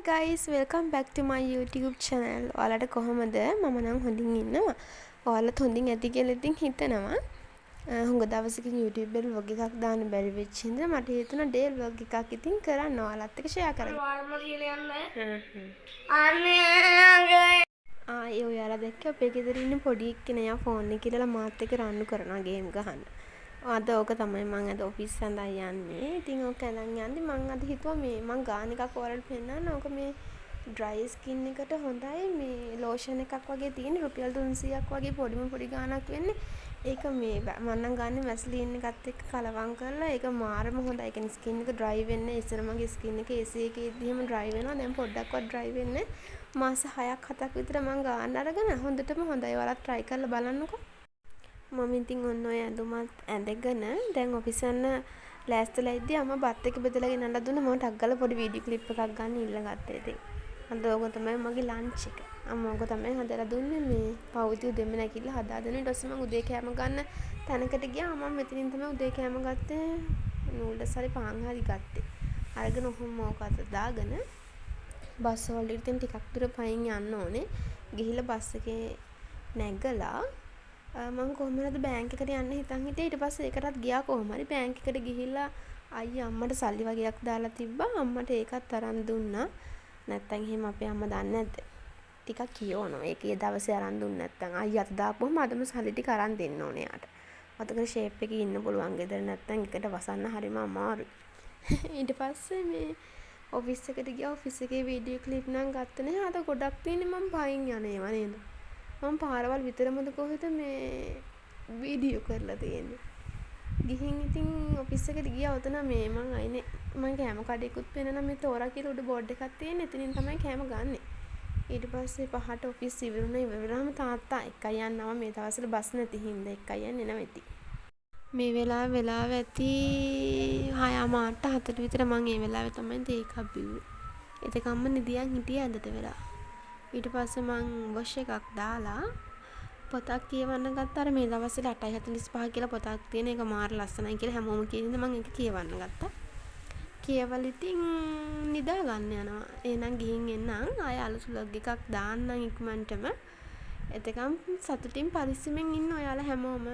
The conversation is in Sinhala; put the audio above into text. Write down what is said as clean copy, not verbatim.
guys, welcome back to my YouTube channel. ඔයාලට කොහමද? මම නම් හොඳින් ඉන්නවා. ඔයාලත් හොඳින් ඇති කියලා ඉතින් හිතනවා. හුඟ දවසකින් YouTube එකේ vlog එකක් දාන්න බැරි වෙච්ච හින්දා මට හිතුණා day vlog එකක් ඉතින් කරන්න ඔයාලත් එක්ක share කරන්න. ඒ ඔයාලා දැක්කේ අපේ ගෙදර ඉන්න පොඩි එක්කෙනා ෆෝන් එකේ ඉඳලා මාත් එක්ක රන්නු කරනවා ගේම් ගහන්න. අද ඕක තමයි මම අද ඔෆිස් සඳහා යන්නේ. ඉතින් ඕක අරන් යන්නේ මම අද හිතුවා මේ මම ගාන එකක් ඔයාලට පෙන්නන්න. ඕක මේ dry skin එකට හොඳයි. මේ lotion එකක් වගේ තියෙන රුපියල් 300ක් වගේ පොඩි ගානක් වෙන්නේ. ඒක මේ මම නම් ගන්නේ Vaseline එකත් එක්ක කලවම් කරලා ඒක මාරම හොඳයි. ඒ කියන්නේ skin එක dry වෙන්නේ. ඉස්සර මගේ skin එක AC එකේ ඉදීම dry වෙනවා. දැන් පොඩ්ඩක්වත් dry වෙන්නේ. මාස 6ක් 7ක් විතර මම ගාන්න අරගෙන හොඳටම හොඳයි. ඔයාලත් try කරලා බලන්නකෝ. මම ඉතින් ඔන්න ඔය ඇඳුමත් ඇඳගෙන දැන් ඔෆිස් යන්න ලෑස්තිලා ඉද්දි අම්මා බත් එක බෙදලා ගෙනල්ලා දුන්නා. මම ටක් ගාලා පොඩි වීඩියෝ ක්ලිප් එකක් ගන්න ඉල්ලගත්තා ඉතින්. අද ඕක තමයි මගේ ලන්ච් එක. අම්මා ඕක තමයි හදලා දුන්නේ මේ පවුති උදෙම නැගිටලා හදාගෙන ඊට පස්සේ මම උදේ කෑම ගන්න තැනකට ගියා. මම මෙතනින් තමයි උදේ කෑම ගත්තේ. නූඩල්ස් හරි පාන් හරි ගත්තේ. අරගෙන ඔහොම ඕක අත දාගෙන බස් වලට ඉතින් ටිකක් දුර පයින් යන්න ඕනේ. ගිහිල්ලා බස් එකේ නැගලා මම කොහමද බැංක් එකට යන්න හිතන් හිටියේ. ඊට පස්සේ ඒකටත් ගියා කොහොම හරි බැංක් එකට ගිහිල්ලා අයියා අම්මට සල්ලි වගේක් දාලා තිබ්බා. අම්මට ඒකත් අරන් දුන්නා. නැත්තම් එහෙම අපේ අම්මා දන්නේ නැද්ද? ටිකක් කියවනවා. ඒකේ දවසේ අරන් දුන්නේ නැත්තම් අයියාට දාපුවම අදම සල්ලි ටික අරන් දෙන්න ඕනේ යාට. අතකට ෂේප් එකේ ඉන්න පුළුවන් ගෙදර නැත්තම් එකට වසන්න හරිම අමාරුයි. ඊට පස්සේ මේ ඔෆිස් එකට ගියා. ඔෆිස් එකේ වීඩියෝ ක්ලිප් නම් ගත්ත නේ. අද ගොඩක් තියෙන්නේ මම පයින් යන්නේවා නේද? මම පාරවල් විතරමද කොහෙද මේ වීඩියෝ කරලා තියෙන්නේ. ගිහින් ඉතින් ඔෆිස් එකට ගියා. ඔතන මේ මං අයිනේ මං කෑම කඩේකුත් පෙන්නන මේ තෝරා කියලා උඩ බෝඩ් එකක් තියෙන. එතනින් තමයි කෑම ගන්නෙ. ඊට පස්සේ පහට ඔෆිස් ඉවරුණා. ඉවරනම තාත්තා එකයි යන්නවා. මේ දවස්වල බස් නැති හින්දා එකයි යන්නේ නැති. මේ වෙලාව ඇති 6:07 විතර මං ඒ වෙලාවේ තමයි තේ එකක් බිව්වේ. එතකම්ම නිදියන් හිටියේ ඇඳට වෙලා. ඊට පස්සේ මං වොෂ් එකක් දාලා පොතක් කියවන්න ගත්තා. අර මේ දවස්වල 8:45 කියලා පොතක් තියෙන එක මාර ලස්සනයි කියලා හැමෝම කියනවා. මං ඒක කියවන්න ගත්තා. කියවල ඉතින් නිදා ගන්න යනවා. එහෙනම් ගිහින් එන්නම්. ආය අලුත් vlog එකක් දාන්නම් ඉක්මනටම. එතකම් සතුටින් පරිස්සමෙන් ඉන්න ඔයාලා හැමෝම.